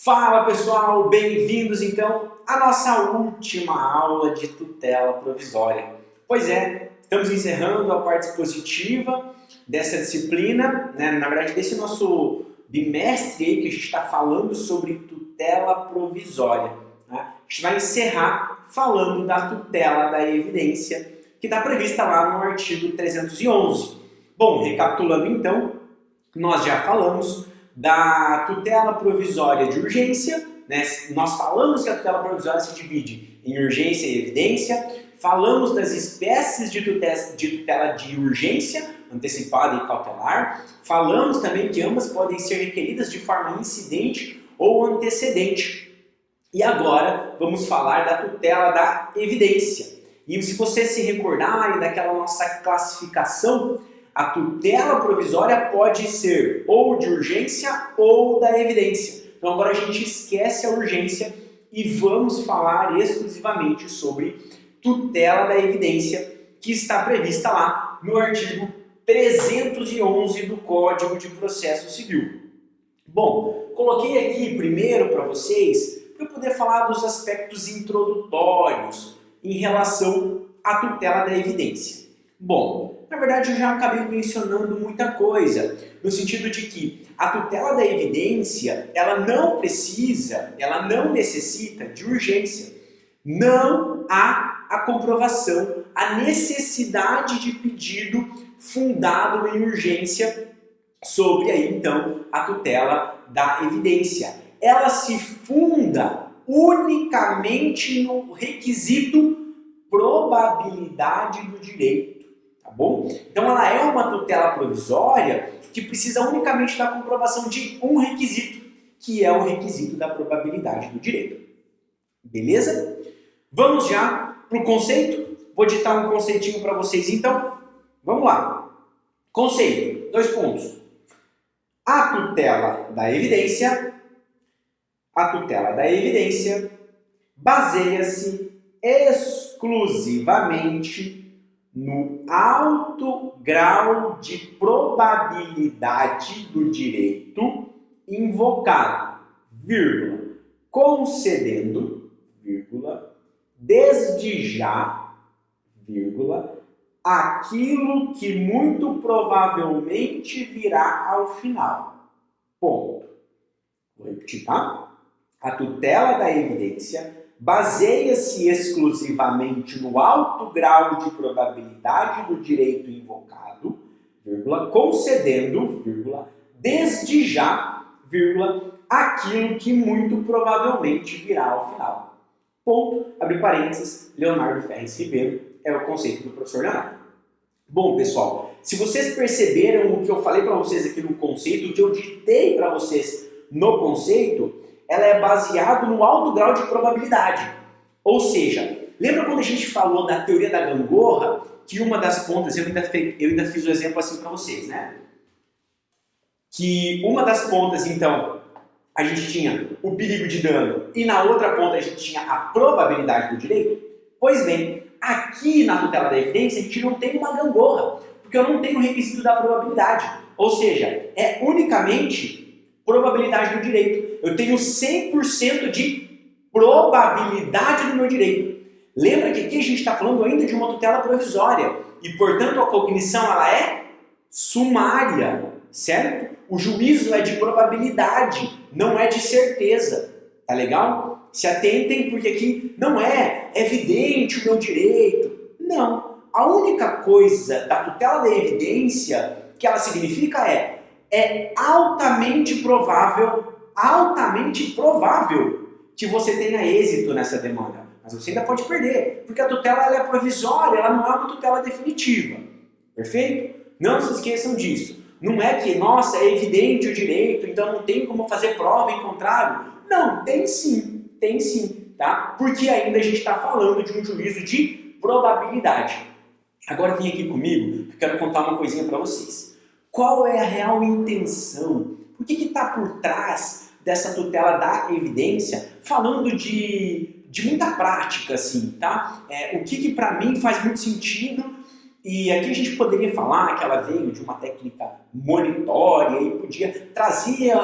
Fala pessoal, bem-vindos então à nossa última aula de tutela provisória. Pois é, estamos encerrando a parte expositiva dessa disciplina, na verdade desse nosso bimestre aí que a gente está falando sobre tutela provisória. Né? A gente vai encerrar falando da tutela da evidência que está prevista lá no artigo 311. Bom, recapitulando então, nós já falamos da tutela provisória de urgência, né? Nós falamos que a tutela provisória se divide em urgência e evidência, falamos das espécies de tutela de urgência, antecipada e cautelar, falamos também que ambas podem ser requeridas de forma incidente ou antecedente. E agora vamos falar da tutela da evidência. E se vocês se recordarem daquela nossa classificação, a tutela provisória pode ser ou de urgência ou da evidência. Então agora a gente esquece a urgência e vamos falar exclusivamente sobre tutela da evidência que está prevista lá no artigo 311 do Código de Processo Civil. Bom, coloquei aqui primeiro para vocês para eu poder falar dos aspectos introdutórios em relação à tutela da evidência. Bom, na verdade eu já acabei mencionando muita coisa, no sentido de que a tutela da evidência, ela não necessita de urgência. Não há a comprovação, a necessidade de pedido fundado em urgência sobre aí então a tutela da evidência. Ela se funda unicamente no requisito probabilidade do direito. Tá bom? Então ela é uma tutela provisória que precisa unicamente da comprovação de um requisito, que é o requisito da probabilidade do direito. Beleza? Vamos já para o conceito? Vou ditar um conceitinho para vocês então. Vamos lá. Conceito, 2 pontos. A tutela da evidência baseia-se exclusivamente no alto grau de probabilidade do direito invocado, concedendo, desde já, aquilo que muito provavelmente virá ao final. Ponto. Vou repetir, tá? A tutela da evidência baseia-se exclusivamente no alto grau de probabilidade do direito invocado, concedendo, desde já, aquilo que muito provavelmente virá ao final. Ponto, abre parênteses, Leonardo Ferres Ribeiro, é o conceito do professor Leonardo. Bom, pessoal, se vocês perceberam o que eu falei para vocês aqui no conceito, o que eu ditei para vocês no conceito, ela é baseada no alto grau de probabilidade. Ou seja, lembra quando a gente falou da teoria da gangorra, que uma das pontas, eu ainda fiz o exemplo assim para vocês, né? Que uma das pontas, então, a gente tinha o perigo de dano e na outra ponta a gente tinha a probabilidade do direito? Pois bem, aqui na tutela da evidência a gente não tem uma gangorra, porque eu não tenho o requisito da probabilidade. Ou seja, é unicamente probabilidade do direito. Eu tenho 100% de probabilidade do meu direito. Lembra que aqui a gente está falando ainda de uma tutela provisória e, portanto, a cognição ela é sumária, certo? O juízo é de probabilidade, não é de certeza. Tá legal? Se atentem, porque aqui não é evidente o meu direito. Não. A única coisa da tutela da evidência que ela significa é altamente provável que você tenha êxito nessa demanda. Mas você ainda pode perder, porque a tutela ela é provisória, ela não é uma tutela definitiva. Perfeito? Não se esqueçam disso. Não é que, nossa, é evidente o direito, então não tem como fazer prova em contrário. Não, tem sim, tá? Porque ainda a gente está falando de um juízo de probabilidade. Agora vem aqui comigo, que eu quero contar uma coisinha para vocês. Qual é a real intenção? O que está por trás dessa tutela da evidência? Falando de muita prática, assim, tá? O que para mim faz muito sentido, e aqui a gente poderia falar que ela veio de uma técnica monitória e podia trazer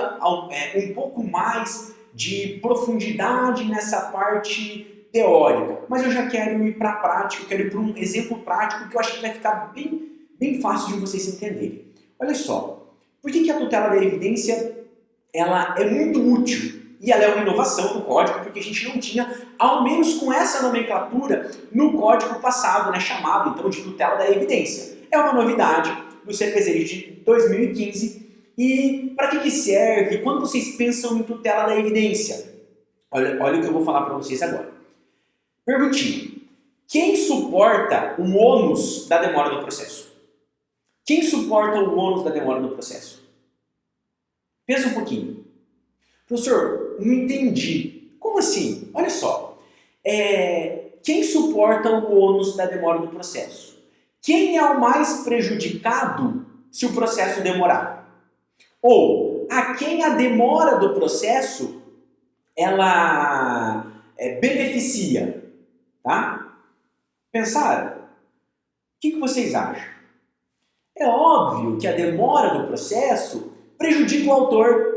um pouco mais de profundidade nessa parte teórica, mas eu já quero ir para a prática, eu quero ir para um exemplo prático que eu acho que vai ficar bem fácil de vocês entenderem. Olha só, por que a tutela da evidência ela é muito útil? E ela é uma inovação do código, porque a gente não tinha, ao menos com essa nomenclatura, no código passado, né, chamado então de tutela da evidência. É uma novidade do CPZ de 2015. E para que serve? Quando vocês pensam em tutela da evidência? Olha o que eu vou falar para vocês agora. Perguntinha. Quem suporta o ônus da demora do processo? Quem suporta o ônus da demora do processo? Pensa um pouquinho. Professor, não entendi. Como assim? Olha só. Quem suporta o ônus da demora do processo? Quem é o mais prejudicado se o processo demorar? Ou a quem a demora do processo ela beneficia? Tá? Pensaram? O que vocês acham? É óbvio que a demora do processo prejudica o autor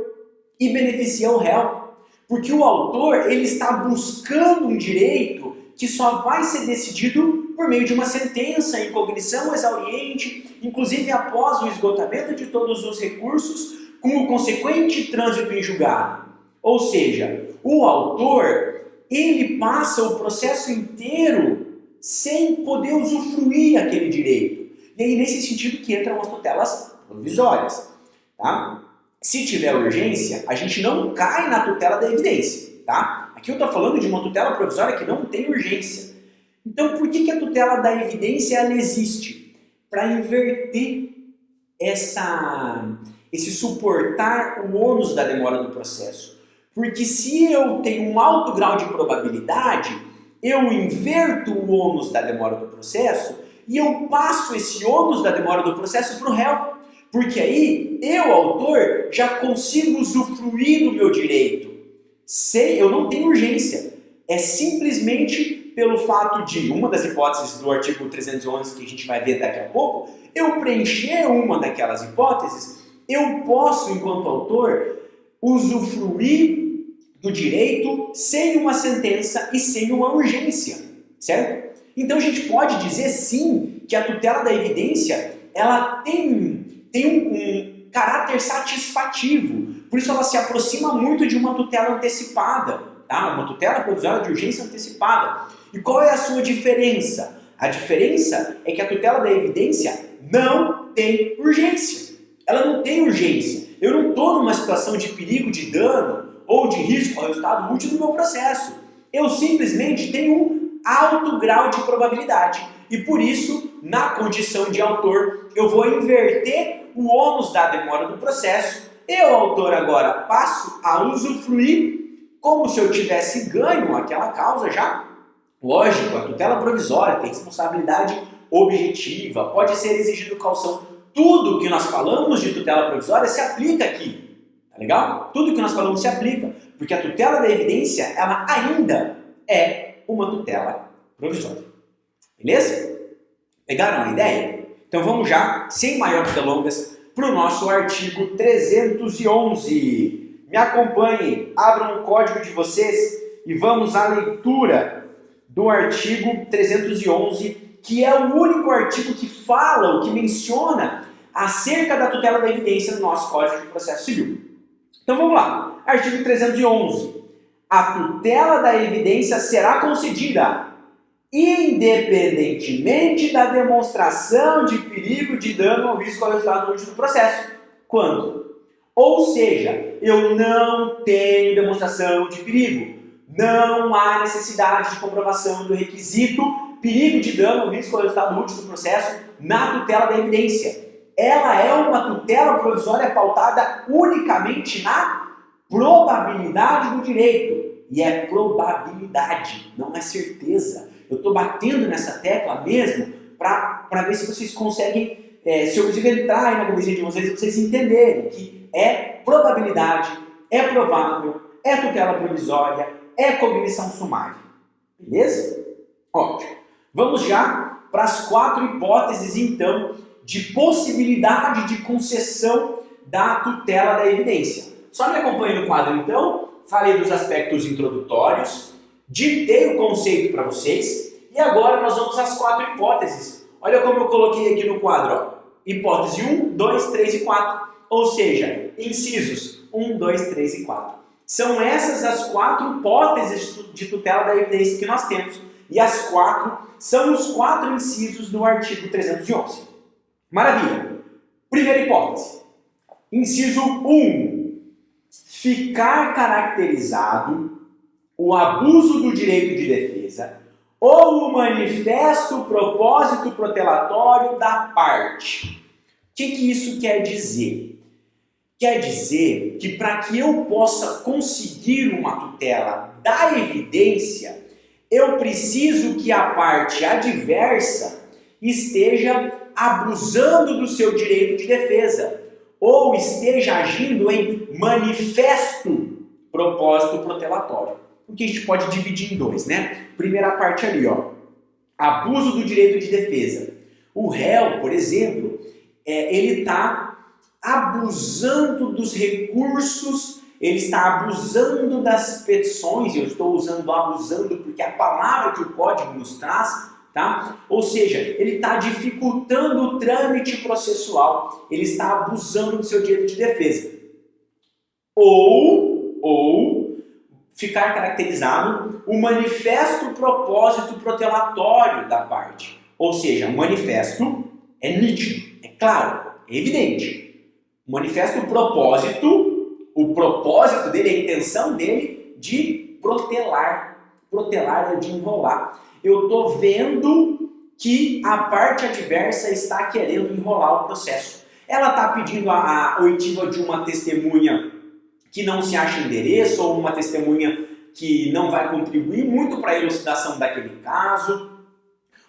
e beneficia o réu, porque o autor ele está buscando um direito que só vai ser decidido por meio de uma sentença em cognição exauriente, inclusive após o esgotamento de todos os recursos, com o consequente trânsito em julgado. Ou seja, o autor ele passa o processo inteiro sem poder usufruir aquele direito. E aí nesse sentido que entram as tutelas provisórias. Tá? Se tiver urgência, a gente não cai na tutela da evidência. Tá? Aqui eu estou falando de uma tutela provisória que não tem urgência. Então por que a tutela da evidência ela existe? Para inverter esse suportar o ônus da demora do processo. Porque se eu tenho um alto grau de probabilidade, eu inverto o ônus da demora do processo e eu passo esse ônus da demora do processo para o réu. Porque aí, eu, autor, já consigo usufruir do meu direito. Eu não tenho urgência. É simplesmente pelo fato de, uma das hipóteses do artigo 311 que a gente vai ver daqui a pouco, eu preencher uma daquelas hipóteses, eu posso, enquanto autor, usufruir do direito sem uma sentença e sem uma urgência, certo? Então a gente pode dizer sim que a tutela da evidência ela tem um caráter satisfativo, por isso ela se aproxima muito de uma tutela antecipada, tá? Uma tutela provisória de urgência antecipada. E qual é a sua diferença? A diferença é que a tutela da evidência não tem urgência. Ela não tem urgência. Eu não estou numa situação de perigo, de dano ou de risco ao resultado útil do meu processo. Eu simplesmente tenho um alto grau de probabilidade. E por isso, na condição de autor, eu vou inverter o ônus da demora do processo. Eu, autor, agora passo a usufruir como se eu tivesse ganho aquela causa já. Lógico, a tutela provisória tem responsabilidade objetiva, pode ser exigido caução. Tudo que nós falamos de tutela provisória se aplica aqui, tá legal? Tudo que nós falamos se aplica, porque a tutela da evidência, ela ainda é uma tutela provisória. Beleza? Pegaram a ideia? Então vamos já, sem maiores delongas, para o nosso artigo 311. Me acompanhem, abram o código de vocês e vamos à leitura do artigo 311, que é o único artigo que fala, que menciona acerca da tutela da evidência no nosso Código de Processo Civil. Então vamos lá. Artigo 311. A tutela da evidência será concedida independentemente da demonstração de perigo de dano ou risco ao resultado útil do processo. Quando? Ou seja, eu não tenho demonstração de perigo. Não há necessidade de comprovação do requisito perigo de dano ou risco ao resultado útil do processo na tutela da evidência. Ela é uma tutela provisória pautada unicamente na probabilidade do direito. E é probabilidade, não é certeza. Eu estou batendo nessa tecla mesmo para ver se vocês conseguem, se eu consigo entrar aí na cabeça de vocês entenderem que é probabilidade, é provável, é tutela provisória, é cognição sumária. Beleza? Ótimo. Vamos já para as 4 hipóteses, então, de possibilidade de concessão da tutela da evidência. Só me acompanhe no quadro então, falei dos aspectos introdutórios, ditei o conceito para vocês e agora nós vamos às 4 hipóteses. Olha como eu coloquei aqui no quadro, ó. Hipótese 1, 2, 3 e 4, ou seja, incisos 1, 2, 3 e 4. São essas as 4 hipóteses de tutela da evidência que nós temos e as 4 são os 4 incisos do artigo 311. Maravilha! Primeira hipótese. Inciso 1. Ficar caracterizado o abuso do direito de defesa ou o manifesto propósito protelatório da parte. O que isso quer dizer? Quer dizer que para que eu possa conseguir uma tutela da evidência, eu preciso que a parte adversa esteja abusando do seu direito de defesa ou esteja agindo em manifesto propósito protelatório. O que a gente pode dividir em 2, né? Primeira parte ali, ó, abuso do direito de defesa. O réu, por exemplo, ele está abusando dos recursos, ele está abusando das petições, eu estou usando abusando porque é a palavra que o código nos traz, tá? Ou seja, ele está dificultando o trâmite processual, ele está abusando do seu direito de defesa. Ou ficar caracterizado o manifesto propósito protelatório da parte. Ou seja, o manifesto é nítido, é claro, é evidente. O manifesto propósito, o propósito dele, a intenção dele de protelar. Protelar é de enrolar. Eu estou vendo que a parte adversa está querendo enrolar o processo. Ela está pedindo a oitiva de uma testemunha que não se acha endereço ou uma testemunha que não vai contribuir muito para a elucidação daquele caso,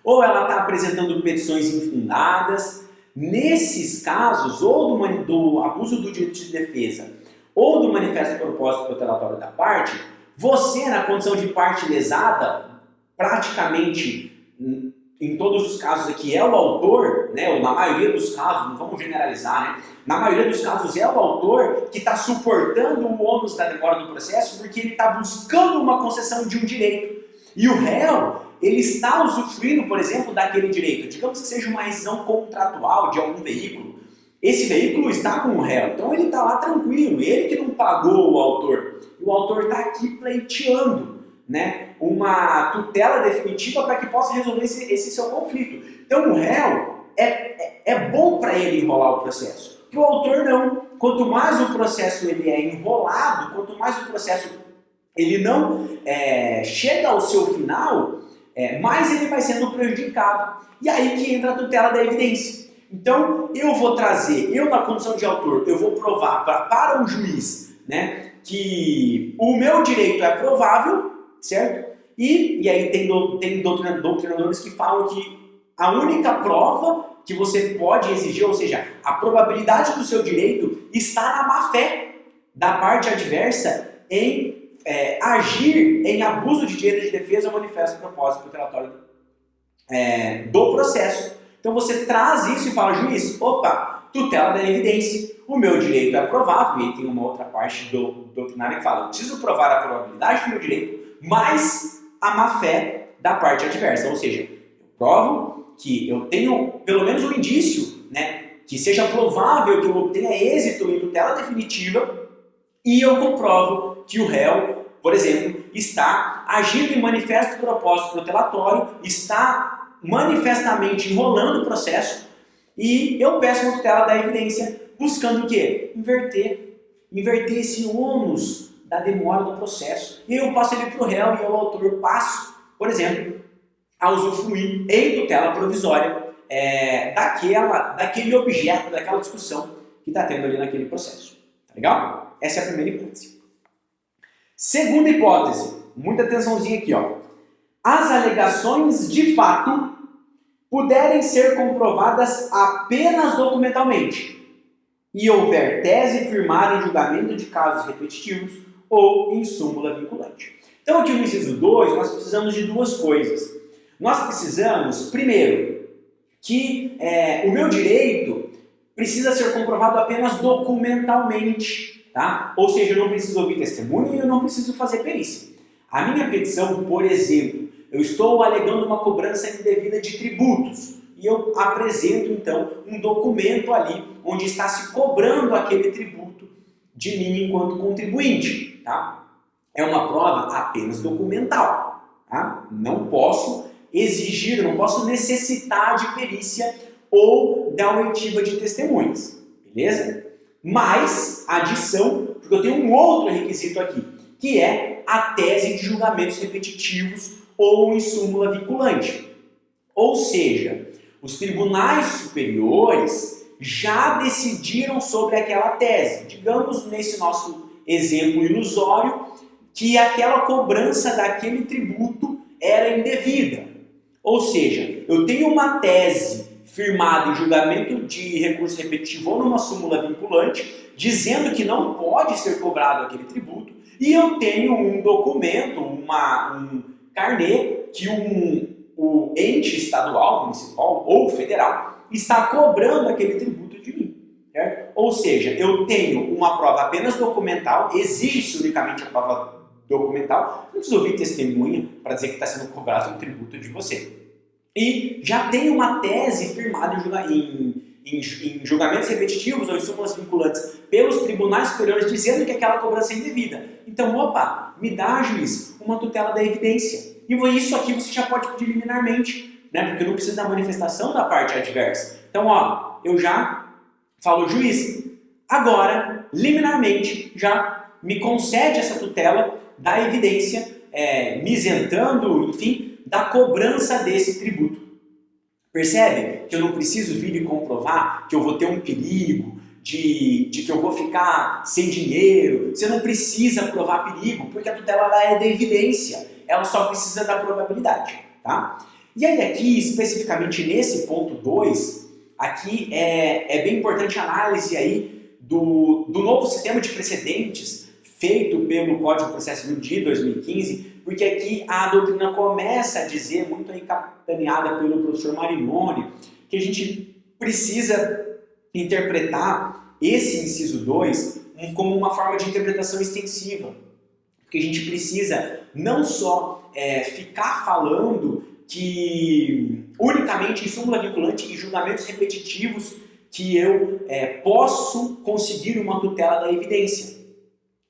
ou ela está apresentando petições infundadas. Nesses casos, ou do abuso do direito de defesa, ou do manifesto de propósito protelatório da parte, você, na condição de parte lesada, praticamente em todos os casos aqui é o autor, né, ou na maioria dos casos, não vamos generalizar, né, na maioria dos casos é o autor que está suportando o ônus da demora do processo porque ele está buscando uma concessão de um direito. E o réu, ele está usufruindo, por exemplo, daquele direito. Digamos que seja uma rescisão contratual de algum veículo. Esse veículo está com o réu, então ele está lá tranquilo, ele que não pagou o autor. E o autor está aqui pleiteando, né, uma tutela definitiva para que possa resolver esse seu conflito. Então o réu é bom para ele enrolar o processo. Para o autor não. Quanto mais o processo ele é enrolado, quanto mais o processo ele não chega ao seu final, mais ele vai sendo prejudicado. E aí que entra a tutela da evidência. Então eu vou trazer, eu na condição de autor, eu vou provar para o juiz, né, que o meu direito é provável, certo? E aí tem doutrinadores que falam que a única prova que você pode exigir, ou seja, a probabilidade do seu direito está na má-fé da parte adversa em agir em abuso de direito de defesa ou manifesto propósito protelatório do processo. Então você traz isso e fala, juiz, opa, tutela da evidência, o meu direito é provável, e tem uma outra parte doutrinária que fala, eu preciso provar a probabilidade do meu direito, mas a má-fé da parte adversa, ou seja, eu provo que eu tenho pelo menos um indício, né, que seja provável que eu obtenha êxito em tutela definitiva e eu comprovo que o réu, por exemplo, está agindo em manifesto propósito protelatório, está manifestamente enrolando o processo e eu peço uma tutela da evidência buscando o quê? Inverter esse ônus da demora do processo. E eu passo ele para o réu e eu, autor, passo, por exemplo, a usufruir em tutela provisória daquele objeto, daquela discussão que está tendo ali naquele processo. Tá legal? Essa é a primeira hipótese. Segunda hipótese, muita atençãozinha aqui, ó. As alegações de fato puderem ser comprovadas apenas documentalmente e houver tese firmada em julgamento de casos repetitivos ou em súmula vinculante. Então aqui no inciso 2 nós precisamos de duas coisas. Nós precisamos, primeiro, que o meu direito precisa ser comprovado apenas documentalmente. tá? Ou seja, eu não preciso ouvir testemunha e eu não preciso fazer perícia. A minha petição, por exemplo, eu estou alegando uma cobrança indevida de tributos e eu apresento, então, um documento ali onde está se cobrando aquele tributo de mim enquanto contribuinte, tá? É uma prova apenas documental, tá? Não posso exigir, não posso necessitar de perícia ou da oitiva de testemunhas, beleza? Mas, adição, porque eu tenho um outro requisito aqui, que é a tese de julgamentos repetitivos ou em súmula vinculante. Ou seja, os tribunais superiores já decidiram sobre aquela tese. Digamos, nesse nosso exemplo ilusório, que aquela cobrança daquele tributo era indevida. Ou seja, eu tenho uma tese firmada em julgamento de recurso repetitivo ou numa súmula vinculante, dizendo que não pode ser cobrado aquele tributo, e eu tenho um documento, um carnê, que o ente estadual, municipal ou federal está cobrando aquele tributo de mim. Certo? Ou seja, eu tenho uma prova apenas documental, exige-se unicamente a prova documental, não preciso ouvir testemunha para dizer que está sendo cobrado um tributo de você. E já tem uma tese firmada em julgamentos repetitivos ou em súmulas vinculantes pelos tribunais superiores dizendo que aquela cobrança é indevida. Então, opa, me dá, juiz, uma tutela da evidência. E isso aqui você já pode pedir liminarmente, né? Porque não precisa da manifestação da parte adversa. Então, ó, eu já falo, juiz, agora, liminarmente, já me concede essa tutela da evidência, me isentando, enfim, da cobrança desse tributo. Percebe que eu não preciso vir e comprovar que eu vou ter um perigo, de que eu vou ficar sem dinheiro. Você não precisa provar perigo, porque a tutela ela é de evidência. Ela só precisa da probabilidade. Tá? E aí aqui, especificamente nesse ponto 2, aqui é bem importante a análise aí do novo sistema de precedentes feito pelo Código de Processo Civil de 2015, porque aqui a doutrina começa a dizer, muito aí capitaneada pelo professor Marinoni, que a gente precisa interpretar esse inciso 2 como uma forma de interpretação extensiva. Porque a gente precisa não só ficar falando que unicamente em súmula vinculante e julgamentos repetitivos que eu posso conseguir uma tutela da evidência,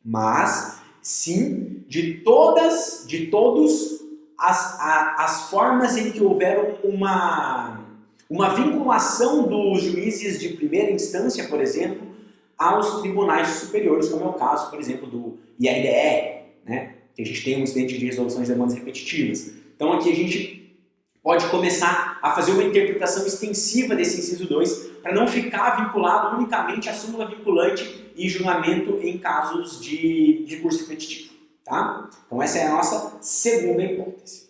mas sim de todas as formas em que houver uma vinculação dos juízes de primeira instância, por exemplo, aos tribunais superiores, como é o caso, por exemplo, do IRDR, né? Que a gente tem um incidente de resolução de demandas repetitivas. Então aqui a gente pode começar a fazer uma interpretação extensiva desse inciso 2 para não ficar vinculado unicamente à súmula vinculante e julgamento em casos de recurso repetitivo. Tá? Então essa é a nossa segunda hipótese.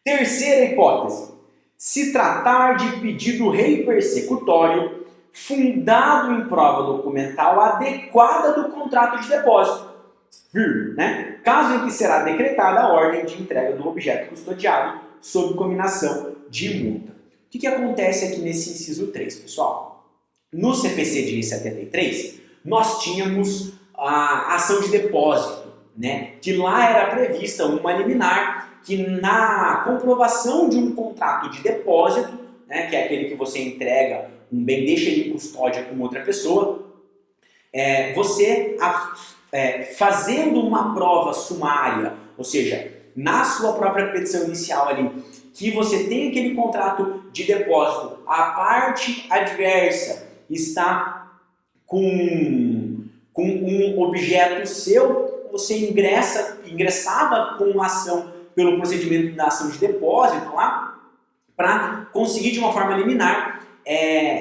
Terceira hipótese. Se tratar de pedido reipersecutório fundado em prova documental adequada do contrato de depósito, né? Caso em que será decretada a ordem de entrega do objeto custodiado sob cominação de multa. O que acontece aqui nesse inciso 3, pessoal? No CPC de 73, nós tínhamos a ação de depósito, né? Que lá era prevista uma liminar que na comprovação de um contrato de depósito, né, que é aquele que você entrega um bem, deixa ele em custódia com outra pessoa, você fazendo uma prova sumária, ou seja, na sua própria petição inicial ali, que você tem aquele contrato de depósito, a parte adversa está com um objeto seu, você ingressava com a ação pelo procedimento da ação de depósito lá, para conseguir de uma forma liminar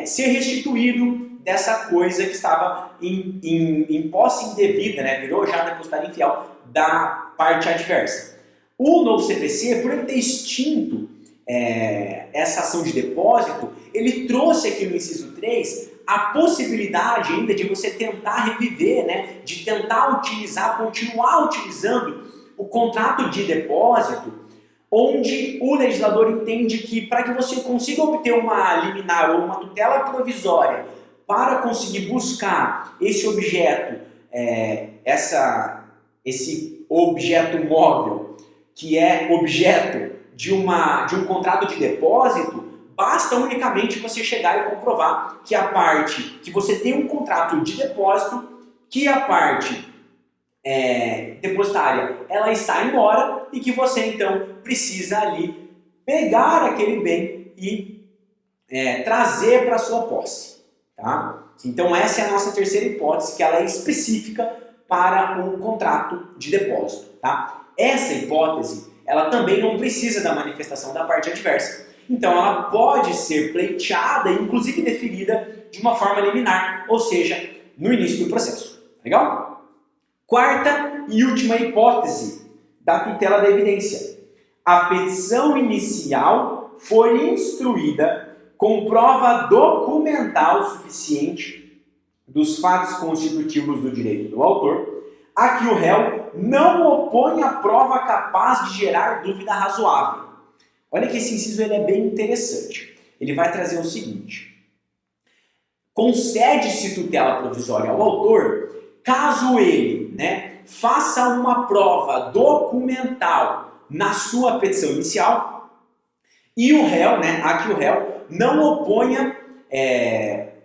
ser restituído dessa coisa que estava em posse indevida, né? Virou já depositário infiel da parte adversa. O novo CPC, por ele ter extinto essa ação de depósito, ele trouxe aqui no inciso 3 a possibilidade ainda de você tentar reviver, né? De tentar continuar utilizando o contrato de depósito, onde o legislador entende que para que você consiga obter uma liminar ou uma tutela provisória para conseguir buscar esse objeto esse objeto móvel, que é objeto de um contrato de depósito, basta unicamente você chegar e comprovar que a parte, que você tem um contrato de depósito, que a parte depositária ela está em mora e que você então precisa ali pegar aquele bem e trazer para sua posse. Tá? Então essa é a nossa terceira hipótese, que ela é específica para o contrato de depósito. Tá? Essa hipótese ela também não precisa da manifestação da parte adversa. Então ela pode ser pleiteada e inclusive deferida de uma forma liminar, ou seja, no início do processo. Legal? Quarta e última hipótese da tutela da evidência. A petição inicial foi instruída com prova documental suficiente dos fatos constitutivos do direito do autor, a que o réu não opõe a prova capaz de gerar dúvida razoável. Olha que esse inciso ele é bem interessante. Ele vai trazer o seguinte: concede-se tutela provisória ao autor caso ele faça uma prova documental na sua petição inicial e o réu, a que o réu não oponha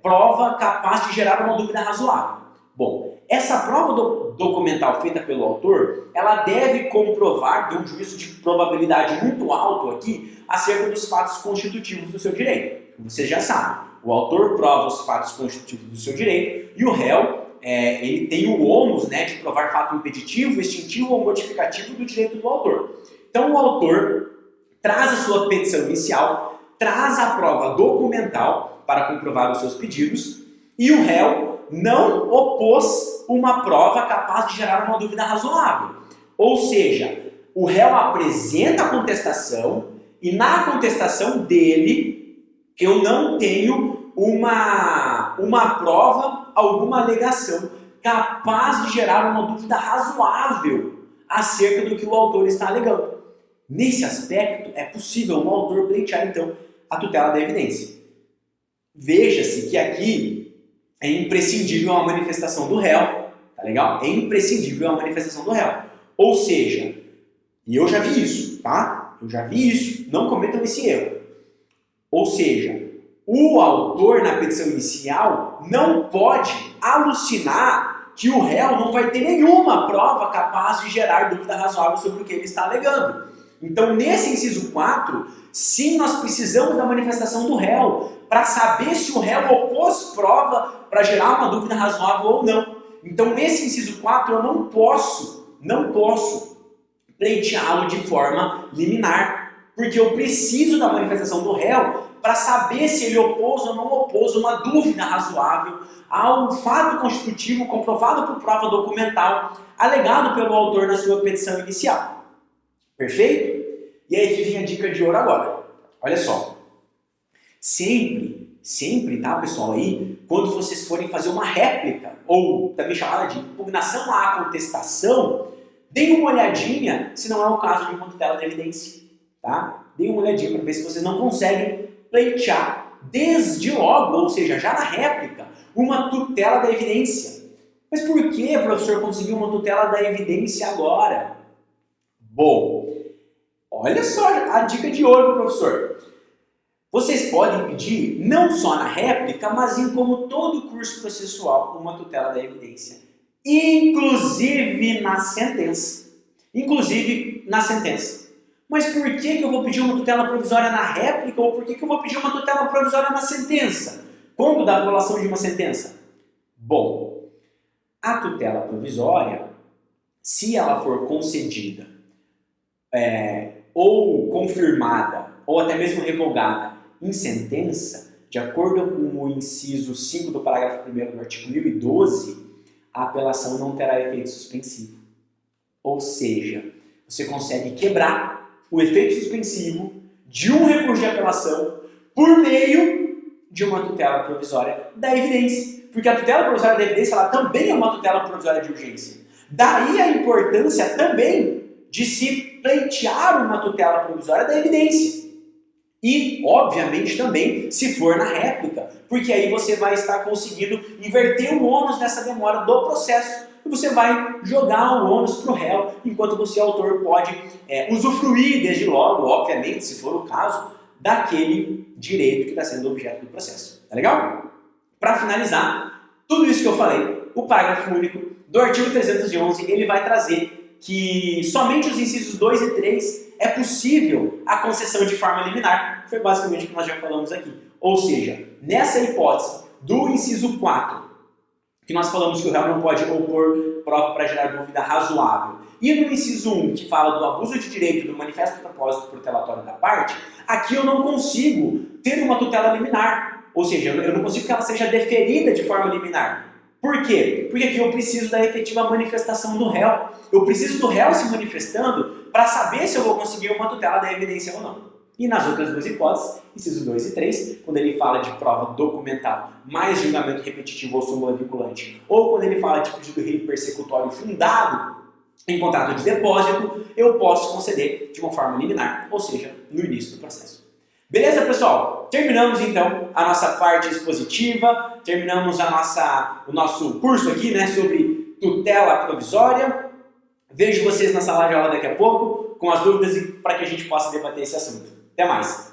prova capaz de gerar uma dúvida razoável. Bom, essa prova documental feita pelo autor, ela deve comprovar, de um juízo de probabilidade muito alto aqui, acerca dos fatos constitutivos do seu direito. Você já sabe, o autor prova os fatos constitutivos do seu direito e o réu, ele tem o ônus de provar fato impeditivo, extintivo ou modificativo do direito do autor. Então o autor traz a sua petição inicial, traz a prova documental para comprovar os seus pedidos e o réu não opôs uma prova capaz de gerar uma dúvida razoável. Ou seja, o réu apresenta a contestação e na contestação dele eu não tenho uma prova, alguma alegação capaz de gerar uma dúvida razoável acerca do que o autor está alegando. Nesse aspecto, é possível o autor pleitear, então, a tutela da evidência. Veja-se que aqui é imprescindível a manifestação do réu, tá legal? É imprescindível a manifestação do réu. Ou seja, e eu já vi isso, tá? Eu já vi isso, não cometam esse erro. Ou seja, o autor na petição inicial não pode alucinar que o réu não vai ter nenhuma prova capaz de gerar dúvida razoável sobre o que ele está alegando. Então, nesse inciso 4, sim, nós precisamos da manifestação do réu para saber se o réu opôs prova para gerar uma dúvida razoável ou não. Então, nesse inciso 4, eu não posso pleiteá-lo de forma liminar, porque eu preciso da manifestação do réu para saber se ele opôs ou não opôs uma dúvida razoável ao fato constitutivo comprovado por prova documental alegado pelo autor na sua petição inicial. Perfeito? E aí que vem a dica de ouro agora. Olha só. Sempre, tá, pessoal, aí, quando vocês forem fazer uma réplica, ou também chamada de impugnação à contestação, deem uma olhadinha se não é o caso de uma tutela da evidência, tá? Deem uma olhadinha para ver se vocês não conseguem pleitear desde logo, ou seja, já na réplica, uma tutela da evidência. Mas por que, professor, conseguiu uma tutela da evidência agora? Bom, olha só a dica de ouro do professor. Vocês podem pedir, não só na réplica, mas em como todo curso processual, uma tutela da evidência. Inclusive na sentença. Mas por que eu vou pedir uma tutela provisória na réplica ou por que eu vou pedir uma tutela provisória na sentença? Quando da anulação de uma sentença? Bom, a tutela provisória, se ela for concedida ou confirmada ou até mesmo revogada em sentença, de acordo com o inciso 5 do parágrafo 1º do artigo 1012, a apelação não terá efeito suspensivo. Ou seja, você consegue quebrar o efeito suspensivo de um recurso de apelação por meio de uma tutela provisória da evidência. Porque a tutela provisória da evidência ela também é uma tutela provisória de urgência. Daí a importância também de se pleitear uma tutela provisória da evidência. E, obviamente, também se for na réplica, porque aí você vai estar conseguindo inverter o ônus dessa demora do processo, e você vai jogar o ônus para o réu, enquanto você, autor, pode usufruir desde logo, obviamente, se for o caso, daquele direito que está sendo objeto do processo. Tá legal? Para finalizar, tudo isso que eu falei, o parágrafo único do artigo 311, ele vai trazer que somente os incisos 2 e 3 é possível a concessão de forma liminar. Foi basicamente o que nós já falamos aqui. Ou seja, nessa hipótese do inciso 4, que nós falamos que o réu não pode opor prova para gerar dúvida razoável, e no inciso 1, que fala do abuso de direito do manifesto propósito protelatório da parte, aqui eu não consigo ter uma tutela liminar. Ou seja, eu não consigo que ela seja deferida de forma liminar. Por quê? Porque aqui eu preciso da efetiva manifestação do réu. Eu preciso do réu se manifestando para saber se eu vou conseguir uma tutela da evidência ou não. E nas outras duas hipóteses, inciso 2 e 3, quando ele fala de prova documental mais julgamento repetitivo ou súmula vinculante, ou quando ele fala de pedido persecutório fundado em contrato de depósito, eu posso conceder de uma forma liminar, ou seja, no início do processo. Beleza, pessoal? Terminamos então a nossa parte expositiva, terminamos o nosso curso aqui, né, sobre tutela provisória. Vejo vocês na sala de aula daqui a pouco com as dúvidas para que a gente possa debater esse assunto. Até mais!